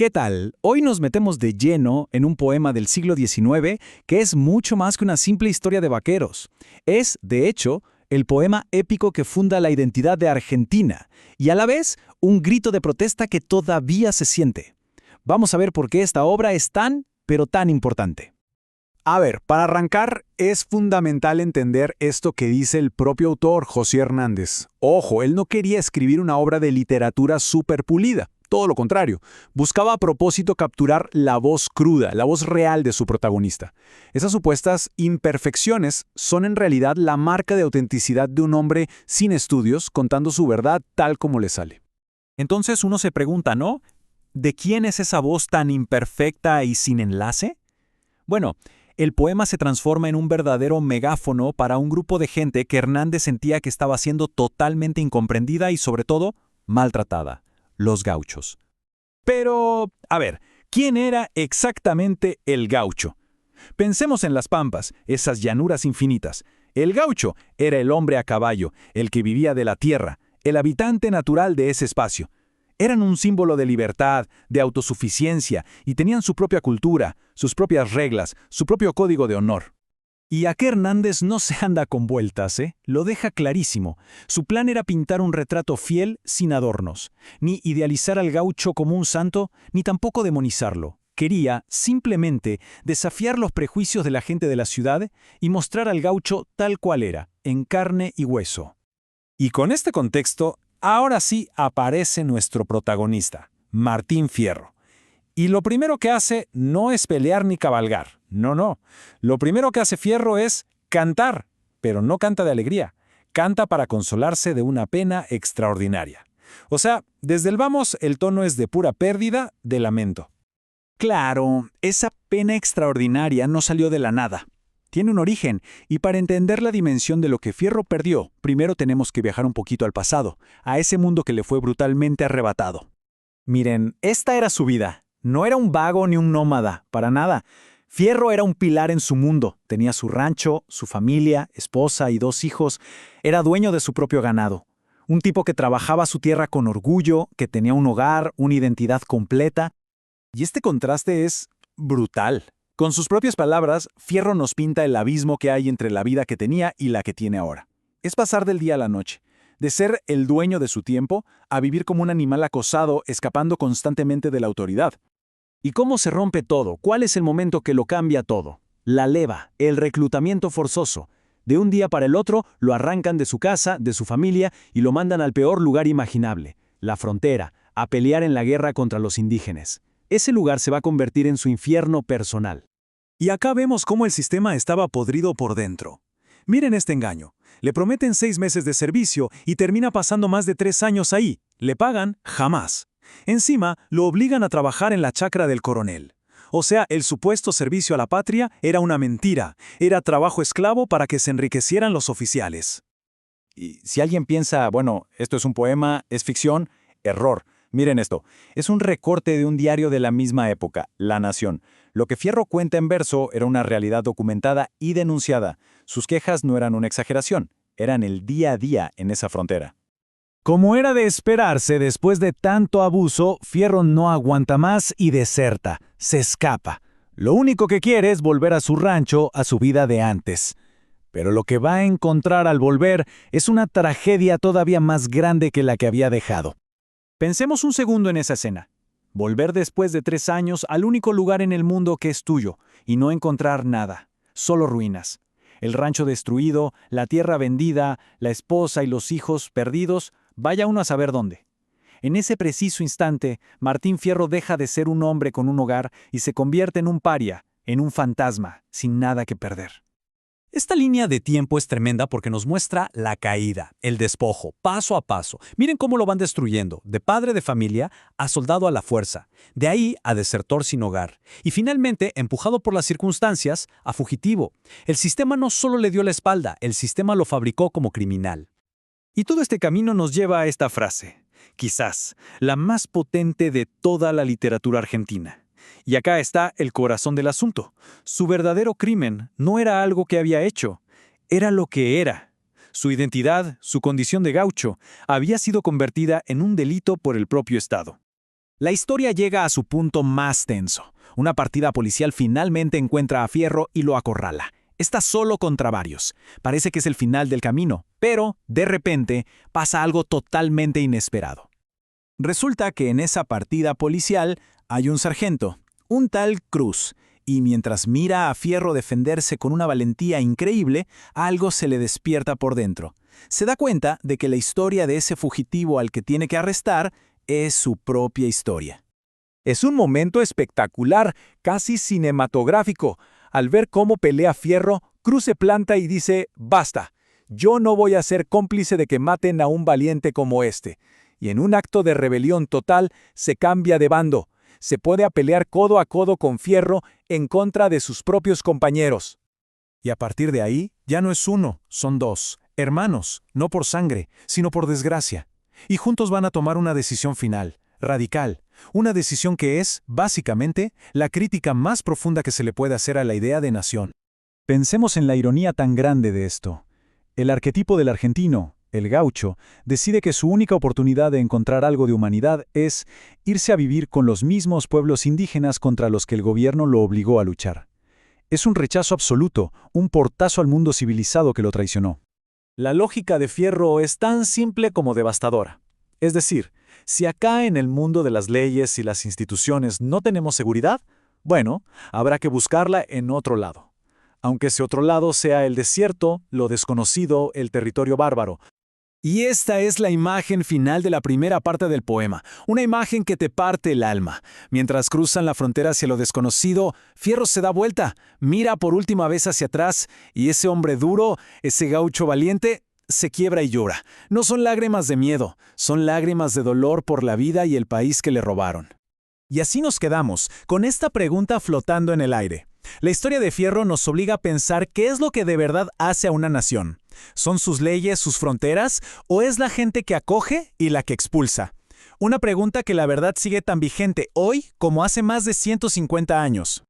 ¿Qué tal? Hoy nos metemos de lleno en un poema del siglo XIX que es mucho más que una simple historia de vaqueros. Es, de hecho, el poema épico que funda la identidad de Argentina y a la vez un grito de protesta que todavía se siente. Vamos a ver por qué esta obra es tan, pero tan importante. A ver, para arrancar, es fundamental entender esto que dice el propio autor, José Hernández. Ojo, él no quería escribir una obra de literatura súper pulida. Todo lo contrario, buscaba a propósito capturar la voz cruda, la voz real de su protagonista. Esas supuestas imperfecciones son en realidad la marca de autenticidad de un hombre sin estudios contando su verdad tal como le sale. Entonces uno se pregunta, ¿no? ¿De quién es esa voz tan imperfecta y sin enlace? Bueno, el poema se transforma en un verdadero megáfono para un grupo de gente que Hernández sentía que estaba siendo totalmente incomprendida y sobre todo maltratada. Los gauchos. Pero, a ver, ¿quién era exactamente el gaucho? Pensemos en las pampas, esas llanuras infinitas. El gaucho era el hombre a caballo, el que vivía de la tierra, el habitante natural de ese espacio. Eran un símbolo de libertad, de autosuficiencia, y tenían su propia cultura, sus propias reglas, su propio código de honor. Y aquí Hernández no se anda con vueltas, Lo deja clarísimo. Su plan era pintar un retrato fiel sin adornos. Ni idealizar al gaucho como un santo, ni tampoco demonizarlo. Quería, simplemente, desafiar los prejuicios de la gente de la ciudad y mostrar al gaucho tal cual era, en carne y hueso. Y con este contexto, ahora sí aparece nuestro protagonista, Martín Fierro. Y lo primero que hace no es pelear ni cabalgar. No. Lo primero que hace Fierro es cantar, pero no canta de alegría. Canta para consolarse de una pena extraordinaria. O sea, desde el vamos el tono es de pura pérdida, de lamento. Claro, esa pena extraordinaria no salió de la nada. Tiene un origen, y para entender la dimensión de lo que Fierro perdió, primero tenemos que viajar un poquito al pasado, a ese mundo que le fue brutalmente arrebatado. Miren, esta era su vida. No era un vago ni un nómada, para nada. Fierro era un pilar en su mundo. Tenía su rancho, su familia, esposa y 2 hijos. Era dueño de su propio ganado. Un tipo que trabajaba su tierra con orgullo, que tenía un hogar, una identidad completa. Y este contraste es brutal. Con sus propias palabras, Fierro nos pinta el abismo que hay entre la vida que tenía y la que tiene ahora. Es pasar del día a la noche. De ser el dueño de su tiempo a vivir como un animal acosado, escapando constantemente de la autoridad. ¿Y cómo se rompe todo? ¿Cuál es el momento que lo cambia todo? La leva, el reclutamiento forzoso. De un día para el otro lo arrancan de su casa, de su familia y lo mandan al peor lugar imaginable, la frontera, a pelear en la guerra contra los indígenas. Ese lugar se va a convertir en su infierno personal. Y acá vemos cómo el sistema estaba podrido por dentro. Miren este engaño. Le prometen 6 meses de servicio y termina pasando más de 3 años ahí. ¿Le pagan? Jamás. Encima, lo obligan a trabajar en la chacra del coronel. O sea, el supuesto servicio a la patria era una mentira, era trabajo esclavo para que se enriquecieran los oficiales. Y si alguien piensa, bueno, esto es un poema, es ficción, error. Miren esto, es un recorte de un diario de la misma época, La Nación. Lo que Fierro cuenta en verso era una realidad documentada y denunciada. Sus quejas no eran una exageración, eran el día a día en esa frontera. Como era de esperarse, después de tanto abuso, Fierro no aguanta más y deserta, se escapa. Lo único que quiere es volver a su rancho, a su vida de antes. Pero lo que va a encontrar al volver es una tragedia todavía más grande que la que había dejado. Pensemos un segundo en esa escena. Volver después de 3 años al único lugar en el mundo que es tuyo y no encontrar nada, solo ruinas. El rancho destruido, la tierra vendida, la esposa y los hijos perdidos. Vaya uno a saber dónde. En ese preciso instante, Martín Fierro deja de ser un hombre con un hogar y se convierte en un paria, en un fantasma, sin nada que perder. Esta línea de tiempo es tremenda porque nos muestra la caída, el despojo, paso a paso. Miren cómo lo van destruyendo, de padre de familia a soldado a la fuerza, de ahí a desertor sin hogar, y finalmente, empujado por las circunstancias, a fugitivo. El sistema no solo le dio la espalda, el sistema lo fabricó como criminal. Y todo este camino nos lleva a esta frase, quizás la más potente de toda la literatura argentina. Y acá está el corazón del asunto. Su verdadero crimen no era algo que había hecho, era lo que era. Su identidad, su condición de gaucho, había sido convertida en un delito por el propio Estado. La historia llega a su punto más tenso. Una partida policial finalmente encuentra a Fierro y lo acorrala. Está solo contra varios. Parece que es el final del camino, pero, de repente, pasa algo totalmente inesperado. Resulta que en esa partida policial hay un sargento, un tal Cruz, y mientras mira a Fierro defenderse con una valentía increíble, algo se le despierta por dentro. Se da cuenta de que la historia de ese fugitivo al que tiene que arrestar es su propia historia. Es un momento espectacular, casi cinematográfico. Al ver cómo pelea Fierro, Cruz se planta y dice, «Basta, yo no voy a ser cómplice de que maten a un valiente como este». Y en un acto de rebelión total, se cambia de bando. Se pone a pelear codo a codo con Fierro en contra de sus propios compañeros. Y a partir de ahí, ya no es uno, son dos, hermanos, no por sangre, sino por desgracia. Y juntos van a tomar una decisión final, radical, una decisión que es, básicamente, la crítica más profunda que se le puede hacer a la idea de nación. Pensemos en la ironía tan grande de esto. El arquetipo del argentino, el gaucho, decide que su única oportunidad de encontrar algo de humanidad es irse a vivir con los mismos pueblos indígenas contra los que el gobierno lo obligó a luchar. Es un rechazo absoluto, un portazo al mundo civilizado que lo traicionó. La lógica de Fierro es tan simple como devastadora. Es decir, si acá en el mundo de las leyes y las instituciones no tenemos seguridad, bueno, habrá que buscarla en otro lado. Aunque ese otro lado sea el desierto, lo desconocido, el territorio bárbaro. Y esta es la imagen final de la primera parte del poema, una imagen que te parte el alma. Mientras cruzan la frontera hacia lo desconocido, Fierro se da vuelta, mira por última vez hacia atrás, y ese hombre duro, ese gaucho valiente, se quiebra y llora. No son lágrimas de miedo, son lágrimas de dolor por la vida y el país que le robaron. Y así nos quedamos, con esta pregunta flotando en el aire. La historia de Fierro nos obliga a pensar qué es lo que de verdad hace a una nación. ¿Son sus leyes, sus fronteras, o es la gente que acoge y la que expulsa? Una pregunta que la verdad sigue tan vigente hoy como hace más de 150 años.